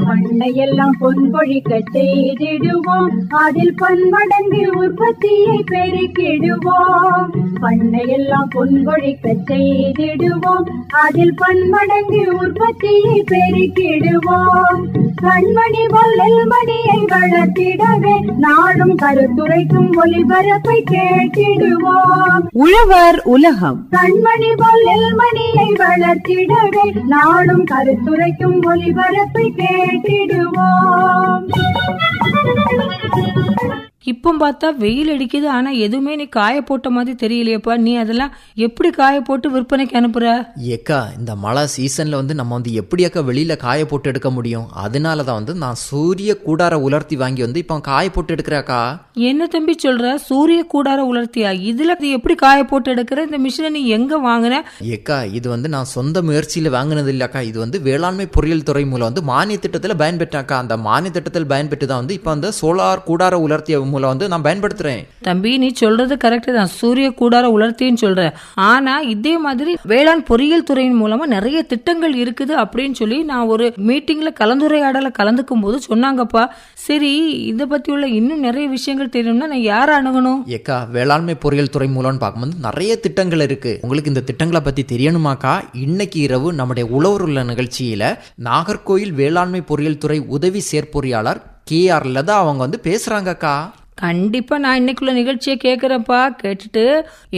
பண்ணையெல்லாம் பொன்பொழிக்க செய்திடுவோம், அதில் பன்மடங்கு உற்பத்தியை பெருக்கிடுவோம். பண்ணையெல்லாம் பொன்பொழிக்க செய்திடுவோம், அதில் பன்மடங்கு உற்பத்தியை பெருக்கிடுவோம். கண்மணி வல்லல் மணியை வளர்த்திடவே நாடும் கருத்துரைக்கும் ஒளிபரப்பை கேட்டிடுவோம். உழவர் உலகம். கண்மணி வல்லல் மணியை வளர்த்திடவே நாடும் கருத்துரைக்கும் ஒளிபரப்பை கேட்டிடுவோம். இப்போ பார்த்தா வெயில் அடிக்குது, ஆனா எதுவுமே நீ காய போட்ட மாதிரி தெரியலையப்பா. நீ அதெல்லாம் எப்படி காய போட்டு விற்பனைக்கு அனுப்புற? ஏக்கா, இந்த மழை சீசன்ல நம்ம எப்படியாக்கா வெளியில காய போட்டு எடுக்க முடியும்? அதனாலதான் நான் சூரிய கூடார உலர்த்தி வாங்கி இப்போ காய போட்டு எடுக்கிறாக்கா. என்ன தம்பி சொல்ற? சூரிய கூடார உலர்த்தியா? இதுல எப்படி காய போட்டு எடுக்கிற? இந்த மிஷினை நீ எங்க வாங்கின? ஏக்கா, இது நான் சொந்த முயற்சியில வாங்கினது இல்லக்கா. இது வேளாண்மை பொறியியல் துறை மூலம் மானிய திட்டத்தில் பயன்பெற்றாக்கா. அந்த மானிய திட்டத்தில் பயன்பெற்று தான் இப்போ சோலார் கூடார உலர்த்திய மூலம் நான் பயன்படுத்துறேன். தம்பி, நீ சொல்றது கரெக்ட் தான், சூரிய கூடார உலர்த்தின்னு சொல்ற. ஆனா இதே மாதிரி வேளாண் பொறியியல் துறையின் மூலமா நிறைய திட்டங்கள் இருக்குது அப்படின்னு சொல்லி நான் ஒரு மீட்டிங்ல கலந்துரையாடல கலந்துக்கும் போது சொன்னாங்கப்பா. சரி, இதை பத்தி உள்ள இன்னும் நிறைய விஷயங்கள் தெரியணும்னா நான் யாரை அணுகணும்? ஏக்கா, வேளாண்மை பொறியியல் துறை மூலம்னு பார்க்கும்போது நிறைய திட்டங்கள் இருக்கு. உங்களுக்கு இந்த திட்டங்களை பத்தி தெரியணுமாக்கா? இன்னைக்கு இரவு நம்முடைய உழவர் உள்ள நிகழ்ச்சியில நாகர்கோயில் வேளாண்மை பொறியியல் துறை உதவி செயற்பொறியாளர் KR லதா அவங்க பேசுறாங்கக்கா. கண்டிப்பா நான் இன்னைக்குள்ள நிகழ்ச்சியை கேட்கறேன்ப்பா. கேட்டுட்டு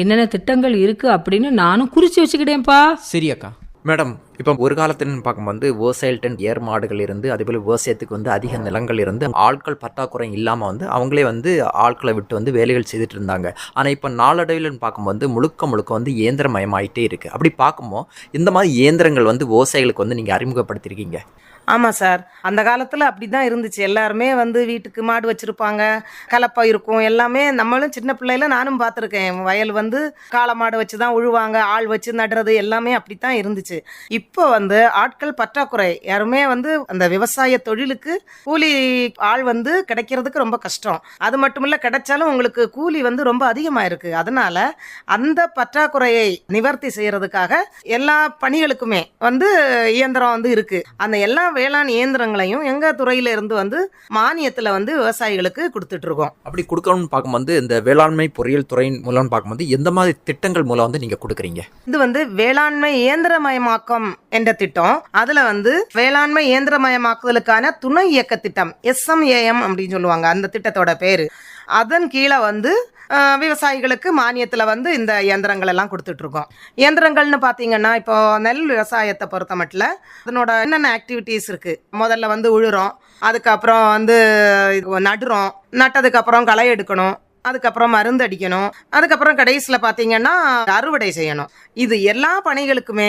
என்னென்ன திட்டங்கள் இருக்கு அப்படின்னு நானும் குறிச்சு வச்சுக்கிட்டேன்ப்பா. சரி அக்கா. மேடம், இப்போ ஒரு காலத்துன்னு பார்க்கும்போது விவசாயிகிட்ட ஏர் மாடுகள் இருந்து, அதேபோல் விவசாயத்துக்கு அதிக நிலங்கள் இருந்து ஆட்கள் பற்றாக்குறை இல்லாமல் அவங்களே ஆட்களை விட்டு வேலைகள் செய்துட்டு இருந்தாங்க. ஆனால் இப்போ நாளடைவில் பார்க்கும்போது முழுக்க இயந்திரமயமாயிட்டே இருக்குது. அப்படி பார்க்கும்போது இந்த மாதிரி இயந்திரங்கள் விவசாயிகளுக்கு நீங்கள் அறிமுகப்படுத்தியிருக்கீங்க. ஆமாம் சார், அந்த காலத்தில் அப்படி தான் இருந்துச்சு. எல்லாருமே வீட்டுக்கு மாடு வச்சுருப்பாங்க, கலப்பை இருக்கும், எல்லாமே. நம்மளும் சின்ன பிள்ளையில நானும் பார்த்துருக்கேன். வயல் காளை மாடு வச்சு தான் உழுவாங்க, ஆள் வச்சு நடுறது எல்லாமே அப்படி தான் இருந்துச்சு. இப்போ ஆட்கள் பற்றாக்குறை. யாருமே அந்த விவசாய தொழிலுக்கு கூலி ஆள் கிடைக்கிறதுக்கு ரொம்ப கஷ்டம். அது மட்டும் இல்லை, கிடைச்சாலும் உங்களுக்கு கூலி ரொம்ப அதிகமாக இருக்குது. அதனால அந்த பற்றாக்குறையை நிவர்த்தி செய்யறதுக்காக எல்லா பணிகளுக்குமே இயந்திரம் இருக்குது. அந்த எல்லா வேளாண் இயந்திரங்களையும் எங்க துறையில இருந்து மானியத்துல விவசாயிகளுக்கு கொடுத்துட்டு இருக்கோம். அப்படி கொடுக்கணும்னு பார்க்கும்போது இந்த வேளாண்மை பொறியியல் துறையின் மூலம் பார்க்கும்போது எந்த மாதிரி திட்டங்கள் மூலம் நீங்க கொடுக்குறீங்க? இது வேளாண்மை இயந்திரமயமாக்கம் என்ற திட்டம். அதுல வேளாண்மை இயந்திரமயமாக்குதலுக்கான துணை இயக்க திட்டம் SMAM அப்படின்னு சொல்லுவாங்க அந்த திட்டத்தோட பேரு. அதன் கீழே விவசாயிகளுக்கு மானியத்தில் இந்த இயந்திரங்கள் எல்லாம் கொடுத்துட்டு இருக்கோம். இயந்திரங்கள்னு பார்த்தீங்கன்னா, இப்போ நெல் விவசாயத்தை பொறுத்த மட்டும் அதனோட என்னென்ன ஆக்டிவிட்டீஸ் இருக்கு. முதல்ல உழுறோம், அதுக்கப்புறம் நடுறோம், நட்டதுக்கப்புறம் களை எடுக்கணும், அதுக்கப்புறம் மருந்து அடிக்கணும், அதுக்கப்புறம் கடைசியில் பார்த்தீங்கன்னா அறுவடை செய்யணும். இது எல்லா பணிகளுக்குமே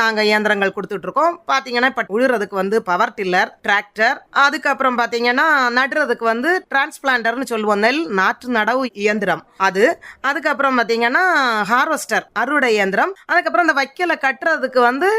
நாங்கள் இயந்திரங்கள் கொடுத்துட்டு இருக்கோம். பார்த்தீங்கன்னா இப்போ உழுறதுக்கு பவர் டில்லர், டிராக்டர், அதுக்கப்புறம் பார்த்தீங்கன்னா நடுறதுக்கு டிரான்ஸ்பிளான்டர்னு சொல்லுவோம், நெல் நாற்று நடவு இயந்திரம் அது. அதுக்கப்புறம் பார்த்தீங்கன்னா ஹார்வெஸ்டர், அறுவடை இயந்திரம். அதுக்கப்புறம் இந்த வைக்கலை கட்டுறதுக்கு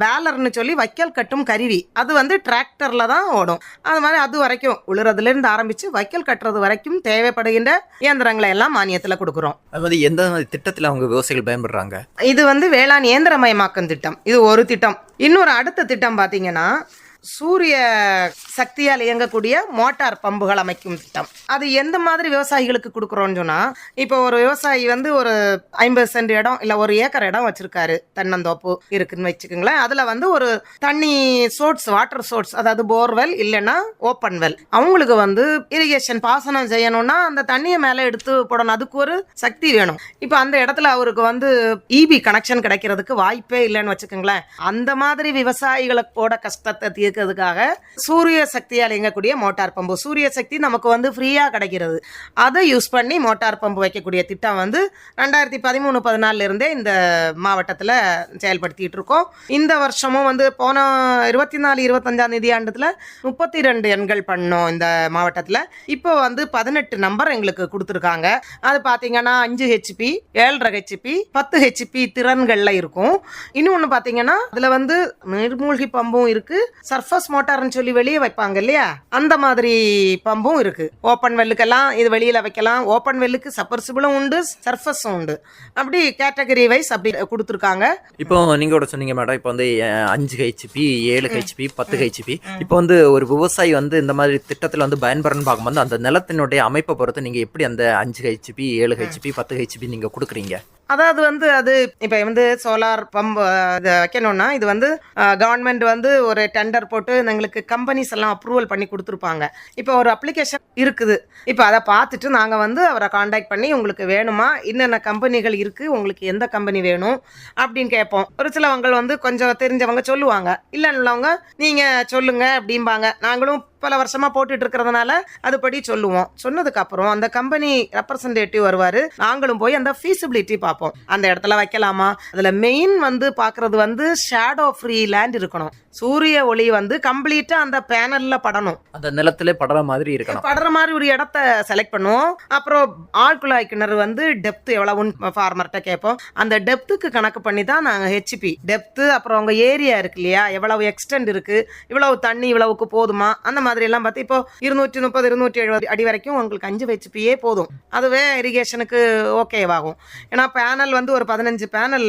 பேலர்னு சொல்லி வைக்கல் கட்டும் கருவி, அது டிராக்டர்ல தான் ஓடும். அது மாதிரி அது வரைக்கும் உழுறதுலேருந்து ஆரம்பித்து வைக்கல் கட்டுறது வரைக்கும் தேவைப்படுகின்ற இயந்திரங்களை எல்லாம் மானியத்துல கொடுக்கிறோம். அது எந்த திட்டத்துல அவங்க விவசாயிகள் பயன்படுறாங்க? இது வேளாண் இயந்திரமயமாக்கும் திட்டம். இது ஒரு திட்டம். இன்னொரு அடுத்த திட்டம் பாத்தீங்கன்னா சூரிய சக்தியால் இயங்கக்கூடிய மோட்டார் பம்புகள் அமைக்கும் திட்டம். அது எந்த மாதிரி விவசாயிகளுக்கு கொடுக்குறோன்னு சொன்னா, இப்போ ஒரு விவசாயி ஒரு 50 சென்ட் இடம் இல்ல 1 ஏக்கர் இடம் வச்சிருக்காரு, தென்னந்தோப்பு இருக்குன்னு வச்சுக்கோங்களேன். அதுல ஒரு தண்ணி சோர்ஸ், வாட்டர் சோர்ஸ், அதாவது போர்வெல் இல்லைன்னா ஓப்பன் வெல், அவங்களுக்கு இரிகேஷன் பாசனம் செய்யணும்னா அந்த தண்ணியை மேல எடுத்து போடணும், அதுக்கு ஒரு சக்தி வேணும். இப்போ அந்த இடத்துல அவருக்கு EB கனெக்ஷன் கிடைக்கிறதுக்கு வாய்ப்பே இல்லைன்னு வச்சுக்கோங்களேன். அந்த மாதிரி விவசாயிகளோட கஷ்டத்தை தீர்க்கிறதுக்காக சூரிய சக்தியால் இயங்கக்கூடிய மோட்டார் பம்பு, சூரிய சக்தி நமக்கு ஃப்ரீயா கிடைக்கிறது, அதை யூஸ் பண்ணி மோட்டார் பம்பு வைக்கக்கூடிய திட்டம் 2013-14 இருந்தே இந்த மாவட்டத்தில் செயல்படுத்திட்டு இருக்கோம். இந்த வருஷமும் போன 24-25 நிதியாண்டுல 32 எண்கள் பண்ணோம் இந்த மாவட்டத்தில். இப்போ 18 நம்பர் எங்களுக்கு கொடுத்துருக்காங்க. அது பார்த்தீங்கன்னா 5 HP, 7.5 HP, 10 HP திறன்கள்ல இருக்கும். இன்னொன்று பார்த்தீங்கன்னா அதுல நீர்மூழ்கி பம்பும் இருக்கு, சர்ஃப் சர்ஃபஸ் மோட்டார்னு சொல்லி வெளியே வைப்பாங்க இல்லையா, அந்த மாதிரி பம்பும் இருக்கு. ஓப்பன் வெல்லுக்கெல்லாம் இது வெளியில வைக்கலாம். ஓப்பன் வெல்லுக்கு சப்மர்சிபிளும் உண்டு, சர்ஃபஸும் உண்டு. அப்படி கேட்டகரி வைஸ் அப்படி கொடுத்துருக்காங்க. இப்போ நீங்க கூட சொன்னீங்க மேடம், இப்போ வந்து 5 ஹெச்பி 7 ஹெச்பி 10 ஹெச்பி இப்போ வந்து ஒரு விவசாயி வந்து இந்த மாதிரி திட்டத்தில் வந்து பயன்பெறன்னு பார்க்கும்போது அந்த நிலத்தினுடைய அமைப்பை பொறுத்து நீங்க எப்படி அந்த 5 ஹெச்பி 7 ஹெச்பி 10 ஹெச்பி நீங்க கொடுக்குறீங்க? அதாவது வந்து அது இப்போ வந்து சோலார் பம்ப் இதை வைக்கணும்னா இது வந்து கவர்மெண்ட் வந்து ஒரு டெண்டர் போட்டு எங்களுக்கு கம்பெனிஸ் எல்லாம் அப்ரூவல் பண்ணி கொடுத்துருப்பாங்க. இப்போ ஒரு அப்ளிகேஷன் இருக்குது. இப்போ அதை பார்த்துட்டு நாங்கள் வந்து அவரை காண்டாக்ட் பண்ணி உங்களுக்கு வேணுமா, என்னென்ன கம்பெனிகள் இருக்குது, உங்களுக்கு எந்த கம்பெனி வேணும் அப்படின்னு கேட்போம். ஒரு சிலவங்க வந்து கொஞ்சம் தெரிஞ்சவங்க சொல்லுவாங்க, இல்லைன்னவங்க நீங்கள் சொல்லுங்க அப்படிம்பாங்க. நாங்களும் பல வருஷமா போட்டுட்டு இருக்கிறதுனால அதுபடி சொல்லுவோம். சொன்னதுக்கு அப்புறம் அந்த கம்பெனி ரெப்ரசன்டேட்டிவ் வருவாரு. நாங்களும் போய் அந்த ஃபீசிபிலிட்டி பார்ப்போம், அந்த இடத்துல வைக்கலாமா. அதுல மெயின் வந்து பாக்குறது வந்து ஷேடோ ஃப்ரீ லேண்ட் இருக்கணும். சூரிய ஒளி வந்து கம்ப்ளீட்டா அந்த பேனல்ல படணும், அந்த நிலத்திலே படுற மாதிரி இருக்கணும். படுற மாதிரி ஒரு இடத்த செலக்ட் பண்ணுவோம். அப்புறம் ஆழ்குழாய் கிணறு வந்து டெப்த் எவ்வளவுன்னு ஃபார்மர்கிட்ட கேட்போம். அந்த டெப்த்துக்கு கணக்கு பண்ணி தான் நாங்கள் ஹெச்பி டெப்த்து, அப்புறம் அவங்க ஏரியா இருக்கு இல்லையா, எவ்வளவு எக்ஸ்டெண்ட் இருக்கு, இவ்வளவு தண்ணி இவ்வளவுக்கு போதுமா, அந்த மாதிரி எல்லாம் பார்த்து இப்போ 230 270 அடி வரைக்கும் உங்களுக்கு 5 ஹெச்பியே போதும். அதுவே இரிகேஷனுக்கு ஓகேவாகும். ஏன்னா பேனல் வந்து ஒரு 15 பேனல்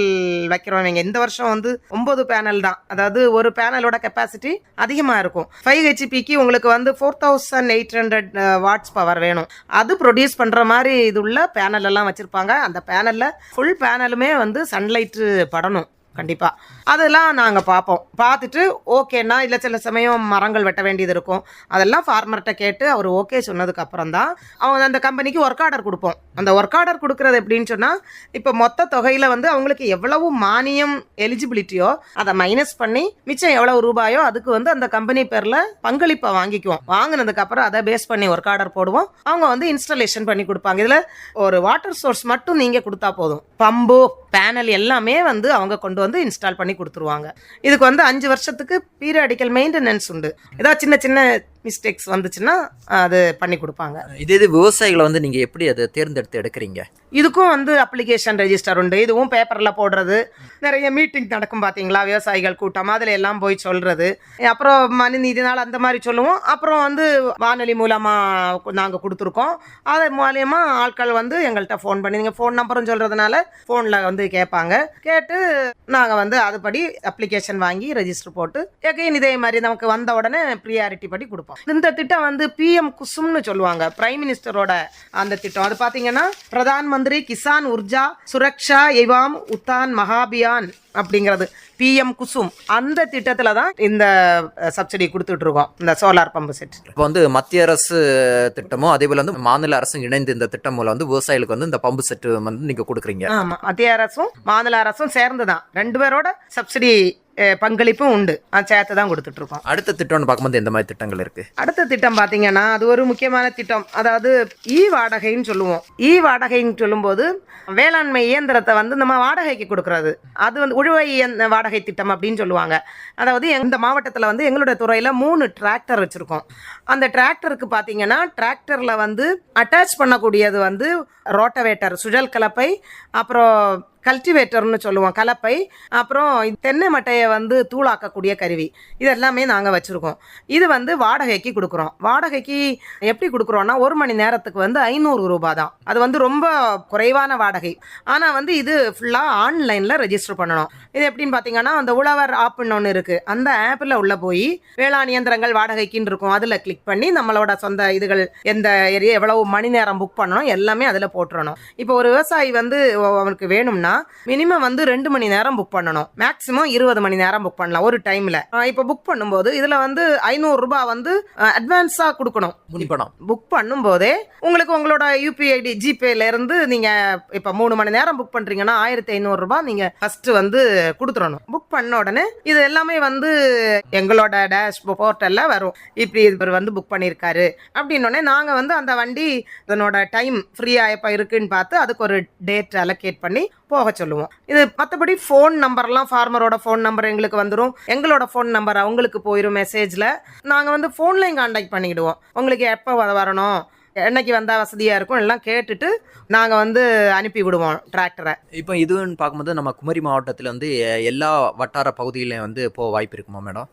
வைக்கிறோம். இந்த வருஷம் வந்து 9 பேனல் தான். அதாவது ஒரு பேனலோட கெப்பாசிட்டி அதிகமா இருக்கும். 5 ஹெச்பிக்கு உங்களுக்கு வந்து 4800 வாட்ஸ் பவர் வேணும். அது ப்ரொடியூஸ் பண்ற மாதிரி இது உள்ள பேனல் எல்லாம் வச்சிருப்பாங்க. அந்த பேனல்ல ஃபுல் பேனலுமே வந்து சன்லைட் படணும் கண்டிப்பா. அதெல்லாம் நாங்கள் பார்ப்போம். பார்த்துட்டு ஓகேன்னா, இல்லை சில சமயம் மரங்கள் வெட்ட வேண்டியது இருக்கும், அதெல்லாம் ஃபார்மர்கிட்ட கேட்டு அவர் ஓகே சொன்னதுக்கு அப்புறம் தான் அவங்க அந்த கம்பெனிக்கு ஒர்க் ஆர்டர் கொடுப்போம். அந்த ஒர்க் ஆர்டர் கொடுக்கறது எப்படின்னு சொன்னால், இப்போ மொத்த தொகையில் வந்து அவங்களுக்கு எவ்வளவு மானியம் எலிஜிபிலிட்டியோ அதை மைனஸ் பண்ணி மிச்சம் எவ்வளவு ரூபாயோ அதுக்கு வந்து அந்த கம்பெனி பேரில் பங்களிப்பை வாங்கிக்குவோம். வாங்கினதுக்கு அப்புறம் அதை பேஸ் பண்ணி ஒர்க் ஆர்டர் போடுவோம். அவங்க வந்து இன்ஸ்டாலேஷன் பண்ணி கொடுப்பாங்க. இதில் ஒரு வாட்டர் சோர்ஸ் மட்டும் நீங்கள் கொடுத்தா போதும். பம்பு பேனல் எல்லாமே வந்து அவங்க கொண்டு வந்து இன்ஸ்டால் பண்ணி கொடுத்துருவாங்க. இதுக்கு வந்து 5 வருஷத்துக்கு பீரியாடிக்கல் மெயின்டெனன்ஸ் உண்டு. ஏதாவது சின்ன சின்ன மிஸ்டேக்ஸ் வந்துச்சுன்னா அது பண்ணி கொடுப்பாங்க. இது விவசாயிகளை வந்து நீங்க எப்படி அதை தேர்ந்தெடுத்து எடுக்கிறீங்க? இதுக்கும் வந்து அப்ளிகேஷன் ரெஜிஸ்டர் உண்டு. இதுவும் பேப்பரில் போடுறது. நிறைய மீட்டிங் நடக்கும் பார்த்தீங்களா, விவசாயிகள் கூட்டம், அதில் எல்லாம் போய் சொல்கிறது. அப்புறம் மனுநீதி நாள் அந்த மாதிரி சொல்லுவோம். அப்புறம் வந்து வானொலி மூலமாக நாங்கள் கொடுத்துருக்கோம். அது மூலியமாக ஆட்கள் வந்து எங்கள்கிட்ட ஃபோன் பண்ணி, நீங்கள் ஃபோன் நம்பரும் சொல்கிறதுனால ஃபோனில் வந்து கேட்பாங்க. கேட்டு நாங்கள் வந்து அதுபடி அப்ளிகேஷன் வாங்கி ரெஜிஸ்டர் போட்டு எகைன் இதே மாதிரி நமக்கு வந்த உடனே ப்ரியாரிட்டி படி கொடுப்போம். இந்த திட்டம் வந்து PM குசும்னு சொல்லுவாங்க, பிரைம் மினிஸ்டரோட அந்த திட்டம். அது பார்த்தீங்கன்னா பிரதான் மந்திரி கிசான் உர்ஜா சுரக்ஷா எவாம் உத்தான் மகாபியான் அப்படிங்கிறது PM குசும். அந்த திட்டத்துல தான் இந்த சப்சிடி கொடுத்துட்டு இருக்கோம், இந்த சோலார் பம்பு செட். இப்போ வந்து மத்திய அரசு திட்டமும் அதே போல வந்து மாநில அரசும் இணைந்து இந்த திட்டம் மூலம் வந்து விவசாயிகளுக்கு வந்து இந்த பம்பு செட் வந்து நீங்க கொடுக்குறீங்க. ஆமா, மத்திய அரசும் மாநில அரசும் சேர்ந்துதான் 2 பேரோட சப்சிடி பங்களிப்பும் உண்டு. சேர்த்து தான் கொடுத்துட்டு இருக்கோம். அடுத்த திட்டம்னு பார்க்கும்போது எந்த மாதிரி திட்டங்கள் இருக்கு? அடுத்த திட்டம் பாத்தீங்கன்னா அது ஒரு முக்கியமான திட்டம். அதாவது வாடகைன்னு சொல்லுவோம். வாடகைன்னு சொல்லும்போது வேளாண்மை இயந்திரத்தை வந்து நம்ம வாடகைக்கு கொடுக்கறது. அது வந்து உழுவை வாடகை திட்டம் அப்படின்னு சொல்லுவாங்க. அதாவது இந்த மாவட்டத்தில் வந்து எங்களுடைய துறையில் 3 டிராக்டர் வச்சுருக்கோம். அந்த டிராக்டருக்கு பார்த்தீங்கன்னா டிராக்டரில் வந்து அட்டாச் பண்ணக்கூடியது வந்து ரோட்டவேட்டர், சுழல் கலப்பை, அப்புறம் கல்டிவேட்டர்னு சொல்லுவோம் கலப்பை, அப்புறம் தென்னை மட்டையை வந்து தூளாக்கக்கூடிய கருவி, இது எல்லாமே நாங்கள் வச்சுருக்கோம். இது வந்து வாடகைக்கு கொடுக்குறோம். வாடகைக்கு எப்படி கொடுக்குறோன்னா 1 மணி நேரத்துக்கு வந்து 500 ரூபாய் தான். அது வந்து ரொம்ப குறைவான வாடகை. ஆனால் வந்து இது ஃபுல்லாக ஆன்லைனில் ரெஜிஸ்டர் பண்ணணும். இது எப்படின்னு பார்த்தீங்கன்னா, அந்த உழவர் ஆப்னு ஒன்று இருக்குது. அந்த ஆப்பில் உள்ள போய் வேளாண் இயந்திரங்கள் வாடகைக்குன்னு இருக்கும், அதில் கிளிக் பண்ணி நம்மளோட சொந்த இதுகள் எந்த ஏரியா எவ்வளவு மணி நேரம் புக் பண்ணணும் எல்லாமே அதில் போட்டுறணும். இப்போ ஒரு விவசாயி வந்து அவனுக்கு வேணும்னா மினிமம் வந்து 2 மணி நேரம் புக் பண்ணணும், மேக்ஸிமம் 20 மணி நேரம் புக் பண்ணலாம் ஒரு டைம்ல. இப்போ புக் பண்ணும்போது இதுல வந்து 500 ரூபாய் வந்து அட்வான்ஸா கொடுக்கணும். புக் பண்ணும் போதே உங்களுக்கு உங்களோட UPID ஜிபேல இருந்து நீங்க இப்ப 3 மணி நேரம் புக் பண்றீங்கன்னா 1500 ரூபாய் நீங்க ஃபர்ஸ்ட் வந்து கொடுத்துடணும். புக் பண்ண உடனே இது எல்லாமே வந்து எங்களோட டேஷ் போர்ட்டல்ல வரும். இப்படி இவர் வந்து புக் பண்ணியிருக்காரு அப்படின்னோடனே நாங்க வந்து அந்த வண்டி அதனோட டைம் ஃப்ரீயா எப்ப இருக்குன்னு பார்த்து அதுக்கு ஒரு டேட் அலோகேட் பண்ணி போக சொல்லுவோம். இது மற்றபடி ஃபோன் நம்பர்லாம் ஃபார்மரோட ஃபோன் நம்பர் எங்களுக்கு வந்துடும், எங்களோட ஃபோன் நம்பர் அவங்களுக்கு போயிடும் மெசேஜில். நாங்கள் வந்து ஃபோன்லையும் கான்டாக்ட் பண்ணிக்கிடுவோம். உங்களுக்கு எப்போ வரணும், என்னைக்கு வந்தால் வசதியாக இருக்கும் எல்லாம் கேட்டுட்டு நாங்கள் வந்து அனுப்பி விடுவோம் டிராக்டரை. இப்போ இதுன்னு பார்க்கும்போது நம்ம குமரி மாவட்டத்தில் வந்து எல்லா வட்டார பகுதியிலையும் வந்து போக வாய்ப்பு இருக்குமா மேடம்?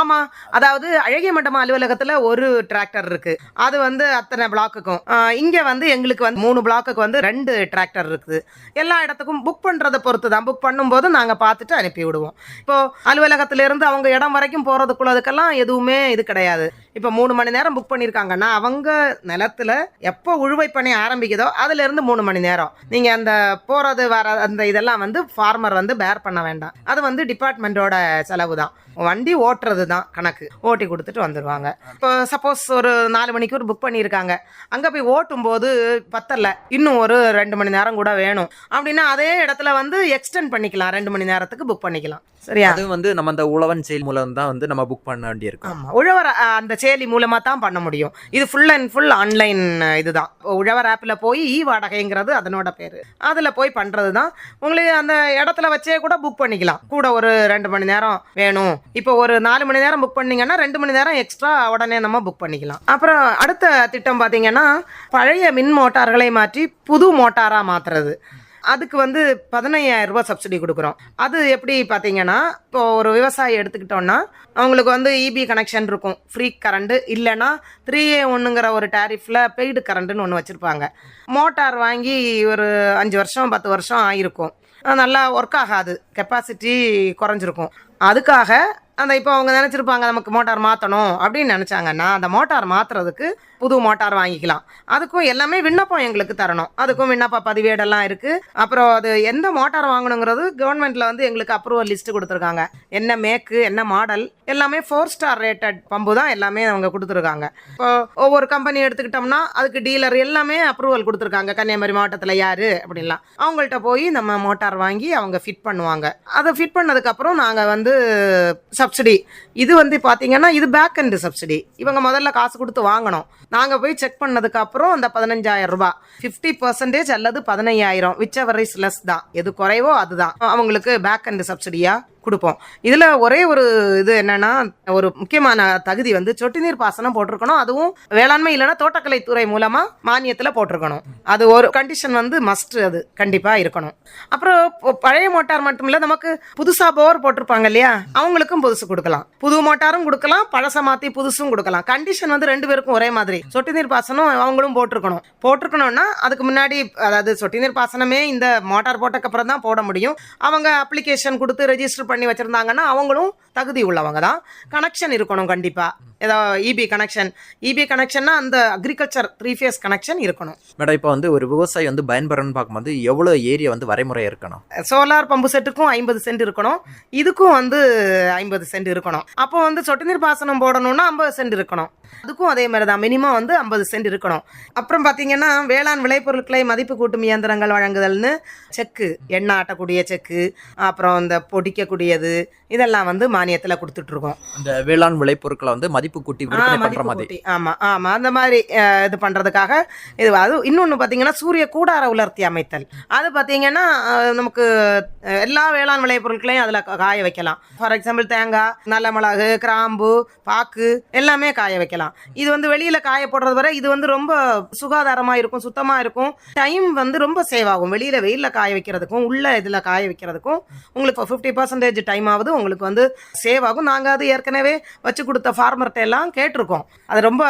ஆமா. அதாவது அழகிய மண்டபம் அலுவலகத்துல ஒரு டிராக்டர் இருக்கு. அது வந்து அத்தனை பிளாக்குக்கும். இங்க வந்து எங்களுக்கு வந்து 3 பிளாக்குக்கு வந்து 2 டிராக்டர் இருக்குது. எல்லா இடத்துக்கும் புக் பண்றதை பொறுத்து தான். புக் பண்ணும்போது நாங்க பார்த்துட்டு அனுப்பி விடுவோம். இப்போ அலுவலகத்துல இருந்து அவங்க இடம் வரைக்கும் போறதுக்குள்ளதுக்கெல்லாம் எதுவுமே இது கிடையாது. இப்போ 3 மணி நேரம் புக் பண்ணியிருக்காங்கன்னா அவங்க நிலத்துல எப்போ உழுவை பணி ஆரம்பிக்குதோ அதுல இருந்து 3 மணி நேரம். நீங்க அந்த போறது வர அந்த இதெல்லாம் வந்து ஃபார்மர் வந்து பேர் பண்ண வேண்டாம். அது வந்து டிபார்ட்மெண்டோட செலவு தான். வண்டி ஓட்டுறது தான் கணக்கு. ஓட்டி கொடுத்துட்டு வந்துடுவாங்க. இப்போ சப்போஸ் ஒரு 4 மணிக்கு ஒரு புக் பண்ணியிருக்காங்க, அங்கே போய் ஓட்டும் போது பத்தல, இன்னும் ஒரு 2 மணி நேரம் கூட வேணும் அப்படின்னா அதே இடத்துல வந்து எக்ஸ்டெண்ட் பண்ணிக்கலாம். 2 மணி நேரத்துக்கு புக் பண்ணிக்கலாம். சரியா? அது வந்து நம்ம அந்த உழவன் செயல் மூலம் தான் வந்து நம்ம புக் பண்ண வேண்டியிருக்கும். ஆமா, உழவர் அந்த செயலி மூலமா தான் பண்ண முடியும். இது ஃபுல் அண்ட் ஃபுல் ஆன்லைன் இதுதான். உழவர் ஆப்ல போய் வாடகைங்கிறது அதனோட பேரு. அதுல போய் பண்றது தான். உங்களுக்கு அந்த இடத்துல வச்சே கூட புக் பண்ணிக்கலாம். கூட ஒரு 2 மணி நேரம் வேணும், இப்போ ஒரு 4 மணி நேரம் புக் பண்ணீங்கன்னா 2 மணி நேரம் எக்ஸ்ட்ரா உடனே நம்ம புக் பண்ணிக்கலாம். அப்புறம் அடுத்த திட்டம் பார்த்தீங்கன்னா பழைய மின் மோட்டார்களை மாற்றி புது மோட்டாரா மாத்துறது. அதுக்கு வந்து 15,000 ரூபாய் சப்சிடி கொடுக்குறோம். அது எப்படி பார்த்தீங்கன்னா, இப்போ ஒரு விவசாயி எடுத்துக்கிட்டோம்னா அவங்களுக்கு வந்து இபி கனெக்ஷன் இருக்கும், ஃப்ரீ கரண்ட், இல்லைன்னா 3A1ங்கிற ஒரு டேரிஃபில் பெய்டு கரண்ட்டுன்னு ஒன்று வச்சுருப்பாங்க. மோட்டார் வாங்கி ஒரு 5 வருஷம் 10 வருஷம் ஆகிருக்கும், நல்லா ஒர்க் ஆகாது, கெப்பாசிட்டி குறைஞ்சிருக்கும். அதுக்காக அந்த இப்போ அவங்க நினச்சிருப்பாங்க நமக்கு மோட்டார் மாற்றணும் அப்படின்னு நினச்சாங்கன்னா அந்த மோட்டார் மாற்றுறதுக்கு புது மோட்டார் வாங்கிக்கலாம். அதுக்கும் எல்லாமே விண்ணப்பம் எங்களுக்கு தரணும். அதுக்கும் விண்ணப்ப பதிவேடெல்லாம் இருக்குது. அப்புறம் அது எந்த மோட்டார் வாங்கணுங்கிறது கவர்மெண்ட்டில் வந்து எங்களுக்கு அப்ரூவல் லிஸ்ட்டு கொடுத்துருக்காங்க. என்ன மேக்கு, என்ன மாடல், எல்லாமே 4 ஸ்டார் ரேட்டட் பம்பு தான் எல்லாமே அவங்க கொடுத்துருக்காங்க. இப்போ ஒவ்வொரு கம்பெனி எடுத்துக்கிட்டோம்னா அதுக்கு டீலர் எல்லாமே அப்ரூவல் கொடுத்துருக்காங்க. கன்னியாகுமரி மாவட்டத்தில் யார் அப்படின்லாம் அவங்கள்ட்ட போய் நம்ம மோட்டார் வாங்கி அவங்க ஃபிட் பண்ணுவாங்க. அதை ஃபிட் பண்ணதுக்கப்புறம் நாங்கள் வந்து சப்சிடி, இது வந்து பார்த்தீங்கன்னா இது பேக் அண்ட் சப்சிடி. இவங்க முதல்ல காசு கொடுத்து வாங்கணும். நாங்கள் போய் செக் பண்ணதுக்கு அப்புறம் அந்த 15,000 ரூபாய் 50% அல்லது 15,000 whichever is less தான், எது குறைவோ அதுதான் அவங்களுக்கு பேக் அண்ட் சப்சிடியா கொடுப்போம். இதில் ஒரே ஒரு இது என்னன்னா, ஒரு முக்கியமான தகுதி வந்து சொட்டு நீர் பாசனம் போட்டிருக்கணும். அதுவும் வேளாண்மை இல்லைன்னா தோட்டக்கலைத்துறை மூலமாக மானியத்தில் போட்டிருக்கணும். அது ஒரு கண்டிஷன் வந்து மஸ்ட், அது கண்டிப்பாக இருக்கணும். அப்புறம் பழைய மோட்டார் மட்டும் இல்லை, நமக்கு புதுசாக போர் போட்டிருப்பாங்க இல்லையா, அவங்களுக்கும் புதுசு கொடுக்கலாம். புது மோட்டாரும் கொடுக்கலாம், பழச மாற்றி புதுசும் கொடுக்கலாம். கண்டிஷன் வந்து 2 பேருக்கும் ஒரே மாதிரி. சொட்டு நீர் பாசனம் அவங்களும் போட்டிருக்கணும்னா அதுக்கு முன்னாடி, அதாவது சொட்டு நீர் பாசனமே இந்த மோட்டார் போட்டக்கப்புறம் தான் போட முடியும். அவங்க அப்ளிகேஷன் கொடுத்து ரெஜிஸ்டர் பண்ணி வச்சிருந்தாங்கன்னா அவங்களும் தகுதி உள்ளவங்க தான். கனெக்ஷன் இருக்கணும் கண்டிப்பா. ஏதோ இபி கனெக்ஷன்னா அந்த அக்ரிகல்ச்சர் 3 ஃபேஸ் கனெக்ஷன் இருக்கணும். மேடம், இப்போ வந்து ஒரு விவசாயி வந்து பயன்பெறன்னு பார்க்கும்போது எவ்வளோ ஏரியா வந்து வரைமுறை இருக்கணும்? சோலார் பம்பு செட்டுக்கும் 50 சென்ட் இருக்கணும், இதுக்கும் வந்து 50 சென்ட் இருக்கணும். அப்போ வந்து சொட்டு நீர் பாசனம் போடணும்னா 50 சென்ட் இருக்கணும். அதுக்கும் அதே மாதிரி தான், மினிமம் வந்து 50 சென்ட் இருக்கணும். அப்புறம் பார்த்தீங்கன்னா வேளாண் விளைபொருட்களை மதிப்பு கூட்டும் இயந்திரங்கள் வழங்குதல்னு செக்கு, எண்ணெய் ஆட்டக்கூடிய செக்கு, அப்புறம் இந்த பொடிக்கக்கூடியது, இதெல்லாம் வந்து மானியத்தில் கொடுத்துட்ருக்கோம். இந்த வேளாண் விளைபொருட்களை வந்து மதிப்பு கூட்டி பண்ற மாதிரி. ஆமாம், அந்த மாதிரி இது பண்ணுறதுக்காக இது. அது இன்னொன்று பார்த்தீங்கன்னா சூரிய கூடார உலர்த்தி அமைத்தல். அது பார்த்தீங்கன்னா நமக்கு எல்லா வேளாண் விளைபொருட்களையும் அதில் காய வைக்கலாம். ஃபார் எக்ஸாம்பிள் தேங்காய், நல்ல மிளகு, கிராம்பு, பாக்கு எல்லாமே காய வைக்கலாம். இது வந்து வெளியில் காய போடுறது வரை இது வந்து ரொம்ப சுகாதாரமாக இருக்கும், சுத்தமாக இருக்கும். டைம் வந்து ரொம்ப சேவ் ஆகும். வெளியில் வெயிலில் காய வைக்கிறதுக்கும் உள்ள இதில் காய வைக்கிறதுக்கும் உங்களுக்கு 50% டைம் ஆகுது, உங்களுக்கு வந்து சேவ் ஆகும். நாங்கள் அது ஏற்கனவே வச்சு கொடுத்த ஃபார்மர்கிட்ட எல்லாம் கேட்டிருக்கோம். அது ரொம்ப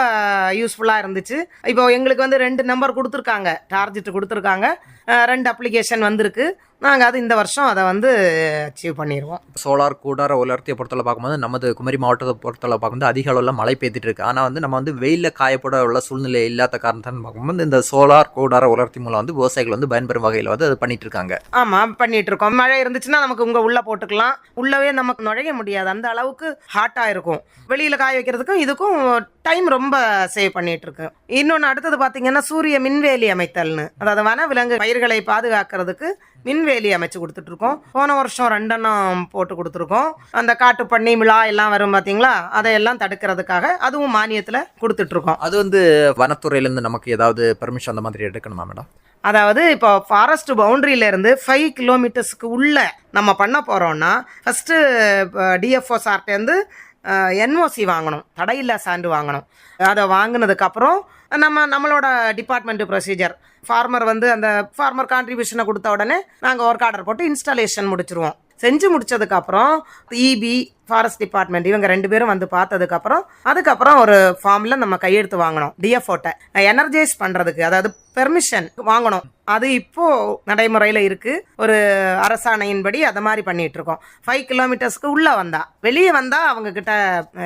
யூஸ்ஃபுல்லாக இருந்துச்சு. இப்போ எங்களுக்கு வந்து 2 நம்பர் கொடுத்துருக்காங்க, டார்கெட் கொடுத்துருக்காங்க, 2 அப்ளிகேஷன் வந்திருக்கு. நாங்கள் அது இந்த வருஷம் அதை வந்து அச்சீவ் பண்ணிடுவோம். சோலார் கூடார உலர்த்தியை பொறுத்தவரை பார்க்கும்போது நமது குமரி மாவட்டத்தை பொறுத்தவரை பார்க்கும்போது அதிக அளவில் மழை பெய்துட்டு இருக்கு. ஆனால் வந்து நம்ம வந்து வெயிலில் காயப்பட உள்ள சூழ்நிலை இல்லாத காரணத்தான்னு பார்க்கும்போது இந்த சோலார் கூடார உலர்த்தி மூலம் வந்து விவசாயிகள் வந்து பயன்பெறும் வகையில் வந்து அது பண்ணிட்டு இருக்காங்க. ஆமாம், பண்ணிட்டு இருக்கோம். மழை இருந்துச்சுன்னா நமக்கு உள்ளே போட்டுக்கலாம், உள்ளவே நமக்கு நுழைய முடியாது, அந்த அளவுக்கு ஹாட்டாக இருக்கும். வெளியில் காய வைக்கிறதுக்கும் இதுக்கும் டைம் ரொம்ப சேவ் பண்ணிட்டு இருக்கு. இன்னொன்று அடுத்தது பார்த்தீங்கன்னா சூரிய மின்வேலி அமைத்தல்னு, அதாவது வன விலங்கு பயிர்களை பாதுகாக்கிறதுக்கு மின்வேலி அமைச்சு கொடுத்துட்டு இருக்கோம். போன வருஷம் 2 எண்ணம் போட்டு கொடுத்துருக்கோம். அந்த காட்டு பண்ணி விழா எல்லாம் வரும் பார்த்தீங்களா, அதையெல்லாம் தடுக்கிறதுக்காக அதுவும் மானியத்தில் கொடுத்துட்டு இருக்கோம். அது வந்து வனத்துறையிலேருந்து நமக்கு ஏதாவது பெர்மிஷன் அந்த மாதிரி எடுக்கணுமா மேடம்? அதாவது இப்போ ஃபாரஸ்ட் பவுண்டரியிலேருந்து 5 கிலோமீட்டர்ஸ்க்கு உள்ள நம்ம பண்ண போகிறோம்னா ஃபஸ்ட்டு டிஎஃப்ஓ சார்ட்டேருந்து என்ஓசி வாங்கணும், தடையில்லா சான்று வாங்கணும். அதை வாங்கினதுக்கப்புறம் நம்மளோட டிபார்ட்மெண்ட் ப்ரொசீஜர், ஃபார்மர் வந்து அந்த ஃபார்மர் கான்ட்ரிபியூஷனை கொடுத்த உடனே நாங்கள் ஒர்க் ஆர்டர் போட்டு இன்ஸ்டாலேஷன் முடிச்சிருவோம். செஞ்சு முடிச்சதுக்கப்புறம் இபி ஃபாரஸ்ட் டிபார்ட்மெண்ட் இவங்க 2 பேரும் வந்து அதுக்கப்புறம் ஒரு ஃபார்ம்ல நம்ம கையெழுத்து வாங்கணும். டிஎஃப்ஓட்ட எனர்ஜைஸ் பண்றதுக்கு, அதாவது பெர்மிஷன் வாங்கணும். அது இப்போ நடைமுறையில இருக்கு. ஒரு அரசாணையின்படி அதை மாதிரி பண்ணிட்டு இருக்கோம். 5 கிலோமீட்டர்ஸ்க்கு உள்ள வந்தா, வெளியே வந்தா அவங்க கிட்ட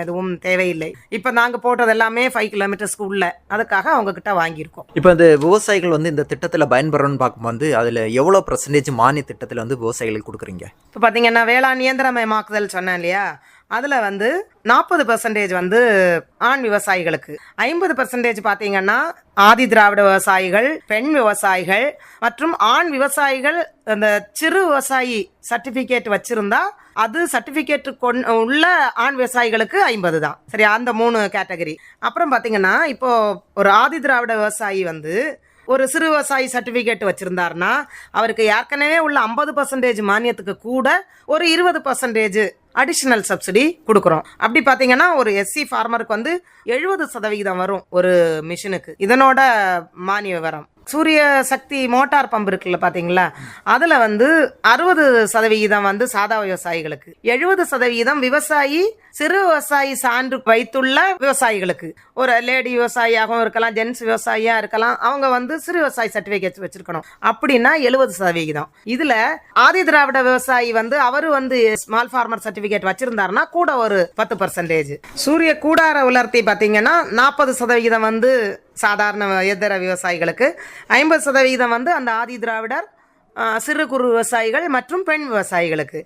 எதுவும் தேவையில்லை. இப்ப நாங்க போட்டது எல்லாமே 5 கிலோமீட்டர்ஸ்க்கு உள்ள, அதுக்காக அவங்க கிட்ட வாங்கியிருக்கோம். இப்போ இந்த விவசாயிகள் வந்து இந்த திட்டத்தில் பயன்பெறணும்னு பார்க்கும்போது அதில் எவ்வளோ % மானிய திட்டத்தில் வந்து விவசாயிகளுக்கு கொடுக்குறீங்க? இப்போ பார்த்தீங்கன்னா வேளாண் இயந்திரமயமாக்குதல் சொன்னேன் இல்லையா, அதில் வந்து 40% வந்து ஆண் விவசாயிகளுக்கு, 50% பார்த்தீங்கன்னா ஆதி திராவிட விவசாயிகள், பெண் விவசாயிகள் மற்றும் ஆண் விவசாயிகள் அந்த சிறு விவசாயி சர்டிஃபிகேட் வச்சிருந்தா அது சர்டிஃபிகேட் உள்ள ஆண் விவசாயிகளுக்கு 50 தான். சரி, அந்த 3 கேட்டகரி. அப்புறம் பார்த்தீங்கன்னா இப்போ ஒரு ஆதி திராவிட விவசாயி வந்து ஒரு சிறு விவசாயி சர்டிஃபிகேட் வச்சிருந்தாருன்னா அவருக்கு ஏற்கனவே உள்ள 50% மானியத்துக்கு கூட ஒரு 20% அடிஷனல் சப்சிடி கொடுக்குறோம். அப்படி பார்த்தீங்கன்னா ஒரு எஸ்சி ஃபார்மருக்கு வந்து 70% வரும் ஒரு மிஷினுக்கு. இதனோட மானிய விவரம் சூரிய சக்தி மோட்டார் பம்பு இருக்குல்ல பாத்தீங்களா, அதுல வந்து 60% வந்து சாதா விவசாயிகளுக்கு, 70% விவசாயி சிறு விவசாயி சான்று வைத்துள்ள விவசாயிகளுக்கு. ஒரு லேடி விவசாயியாகவும் இருக்கலாம், ஜென்ஸ் விவசாயியா இருக்கலாம், அவங்க வந்து சிறு விவசாயி சர்டிபிகேட் வச்சிருக்கணும். அப்படின்னா 70%. இதுல ஆதி திராவிட விவசாயி வந்து அவரு வந்து ஸ்மால் ஃபார்மர் சர்டிபிகேட் வச்சிருந்தாருன்னா கூட ஒரு 10%. சூரிய கூடார உலர்த்தி பாத்தீங்கன்னா 40% வந்து சாதாரண இதர விவசாயிகளுக்கு, 50% வந்து அந்த ஆதி திராவிடர், சிறு குறு விவசாயிகள் மற்றும் பெண் விவசாயிகளுக்கு.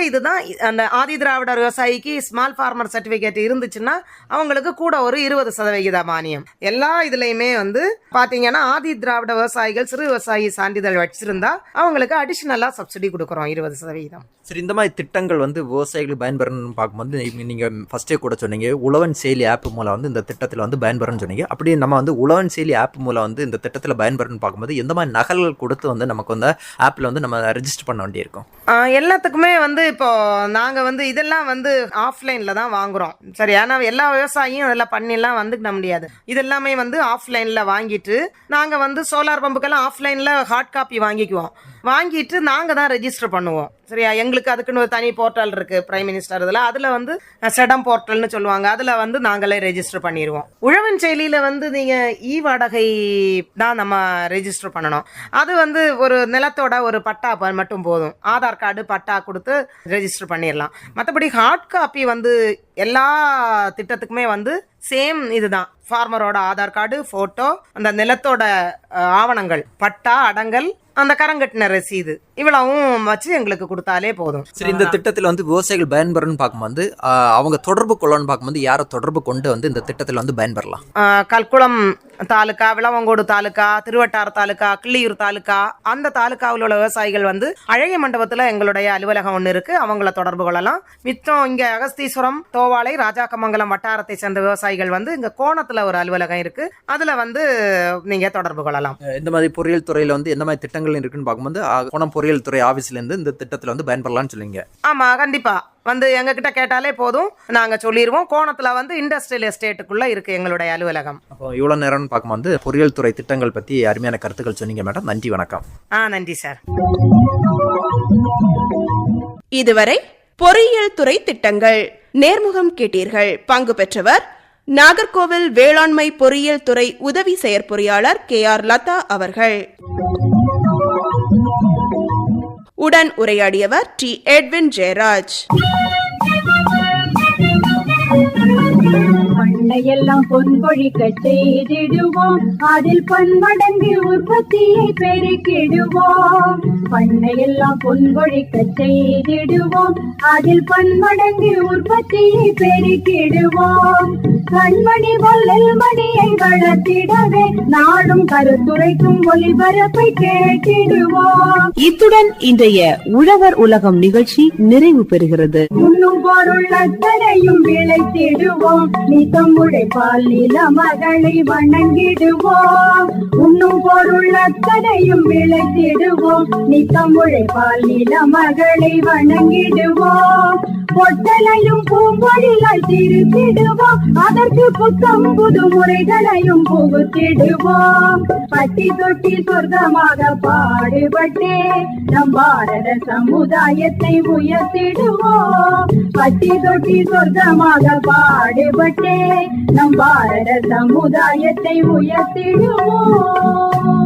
இதுதான் அந்த ஆதி திராவிடர் விவசாயிக்கு ஸ்மால் ஃபார்மர் சர்டிபிகேட் இருந்துச்சுன்னா அவங்களுக்கு கூட ஒரு 20% மானியம். எல்லா இதுலயுமே வந்து பாத்தீங்கன்னா ஆதி திராவிட விவசாயிகள் சிறு விவசாயி சான்றிதழ் வச்சிருந்தா அவங்களுக்கு அடிஷனலா சப்சிடி கொடுக்குறோம் 20%. சரி, இந்த மாதிரி திட்டங்கள் வந்து விவசாயிகளுக்கு பயன்பெறணும்னு பார்க்கும்போது நீங்க ஃபர்ஸ்டே கூட சொன்னீங்க உழவன் செயலி ஆப் மூலம் வந்து இந்த திட்டத்தில் வந்து பயன்பெறணும்னு சொன்னீங்க. அப்படி நம்ம வந்து உழவன் செயலி ஆப் மூலம் வந்து இந்த திட்டத்தில் பயன்பெறணும்னு பார்க்கும்போது எந்த மாதிரி நகல்கள் கொடுத்து வந்து நமக்கு வந்து ஆப்ல வந்து நம்ம ரெஜிஸ்டர் பண்ண வேண்டியிருக்கும்? எல்லாத்துக்குமே வந்து இப்போ நாங்க வந்து இதெல்லாம் வந்து ஆஃப்லைன்ல தான் வாங்குறோம். சரி, ஆனா எல்லா விவசாயியும் அதெல்லாம் பண்ணிலாம் வந்துக்க முடியாது. இதெல்லாமே வந்து ஆஃப்லைன்ல வாங்கிட்டு நாங்க வந்து சோலார் பம்புக்கெல்லாம் ஆஃப்லைன்ல ஹார்ட் காப்பி வாங்கிட்டு நாங்க தான் ரெஜிஸ்டர் பண்ணுவோம். சரியா, எங்களுக்கு அதுக்குன்னு ஒரு தனி போர்ட்டல் இருக்கு, பிரைம் மினிஸ்டர் இதில். அதுல வந்து செடம் போர்ட்டல்னு சொல்லுவாங்க, அதுல வந்து நாங்களே ரெஜிஸ்டர் பண்ணிடுவோம். உழவன் செயலியில வந்து நீங்க வாடகை தான் நம்ம ரெஜிஸ்டர் பண்ணணும். அது வந்து ஒரு நிலத்தோட ஒரு பட்டா மட்டும் போதும், ஆதார் கார்டு பட்டா கொடுத்து ரெஜிஸ்டர் பண்ணிடலாம். மற்றபடி ஹார்ட் காப்பி வந்து எல்லா திட்டத்துக்குமே வந்து சேம் இதுதான். ஃபார்மரோட ஆதார் கார்டு, போட்டோ, அந்த நிலத்தோட ஆவணங்கள், பட்டா, அடங்கல், அந்த கரங்கட்டின ரசீது, இவ்வளவும் வச்சு எங்களுக்கு கொடுத்தாலே போதும். சரி, இந்த திட்டத்தில் வந்து விவசாயிகள் பயன்பெறணும்னு பார்க்கும்போது அவங்க தொடர்பு கொள்ளணும்னு பார்க்கும்போது யாரை தொடர்பு கொண்டு வந்து இந்த திட்டத்தில் வந்து பயன்பெறலாம்? கல்குளம் தாலுக்கா, விளவங்கோடு தாலுக்கா, திருவட்டார் தாலுக்கா, கிள்ளியூர் தாலுக்கா, அந்த தாலுக்காவில் உள்ள விவசாயிகள் வந்து அழகிய மண்டபத்தில் எங்களுடைய அலுவலகம் ஒன்று இருக்கு, அவங்கள தொடர்பு கொள்ளலாம். மிச்சம் இங்க அகஸ்தீஸ்வரம், தோவாளை, ராஜாக்கமங்கலம் வட்டாரத்தை சேர்ந்த விவசாயிகள் வந்து இங்க கோணத்துல ஒரு அலுவலகம் இருக்கு, அதுல வந்து நீங்க தொடர்பு கொள்ளலாம். இந்த மாதிரி பொறியியல் துறையில வந்து எந்த மாதிரி திட்டங்கள் இருக்குன்னு பார்க்கும்போது கோணம் பொறியியல் துறை ஆபீஸ்ல இருந்து இந்த திட்டத்தில் வந்து பயன்பெறலாம்னு சொல்லுங்க. ஆமா, கண்டிப்பா வந்து எங்க கிட்ட கேட்டாலே போதும், நாங்க சொல்லிடுவோம். கோணத்துல வந்து இண்டஸ்ட்ரியல் எஸ்டேட்டுக்குள்ள இருக்கு எங்களுடைய அலுவலகம். அப்போ இவ்வளவு நேரம்னு பார்க்கும்போது பொறியியல் துறை திட்டங்கள் பத்தி அருமையான கருத்துக்கள் சொன்னீங்க மேடம். நன்றி, வணக்கம். நன்றி சார். இதுவரை பொறியியல் துறை திட்டங்கள் நேர்முகம் கேட்டீர்கள். பங்கு பெற்றவர் நாகர்கோவில் வேளாண்மை பொறியியல் துறை உதவி செயற்பொறியாளர் KR லதா அவர்கள். உடன் உரையாடியவர் T. எட்வின் ஜெயராஜ். பண்ணையெல்லாம் பொன்பொழிக்க செய்திடுவோம், அதில் பன்மடங்கு உற்பத்தியை பெருக்கிடுவோம். பண்ணையெல்லாம் பொன்பொழிக்க செய்திடுவோம், அதில் பன்மடங்கு உற்பத்தியை பெருக்கிடுவோம். கண்மணி பொல்லில் மணியை வளர்த்திடவே நாடும் கருத்துரைக்கும் ஒளிபரப்பை கேட்டிடுவோம். இத்துடன் இன்றைய உழவர் உலகம் நிகழ்ச்சி நிறைவு பெறுகிறது. உண்ணும் பொருள் அத்தனையும் விளைத்திடுவோம், நிதம் உழைப்பால் நில மகளை வணங்கிடுவோம். உண்ணும் பொருள் அத்தனையும் விளைத்திடுவோம், நிதம் உழைப்பால் நில மகளை வணங்கிடுவோம். பொட்டலையும் பூம்பொழிலால் திருத்திடுவோம், அதற்கு புத்தம் புது முறைகளையும் புகுத்திடுவோம். பட்டி தொட்டி சொர்க்கமாக பாடுபட்டே நம் பாரத சமுதாயத்தை உயர்த்திடுவோம். பட்டி தொட்டி சொர்க்கமாக பாடுபட்டே நம் பாரத சமுதாயத்தை உயர்த்திடுவோம்.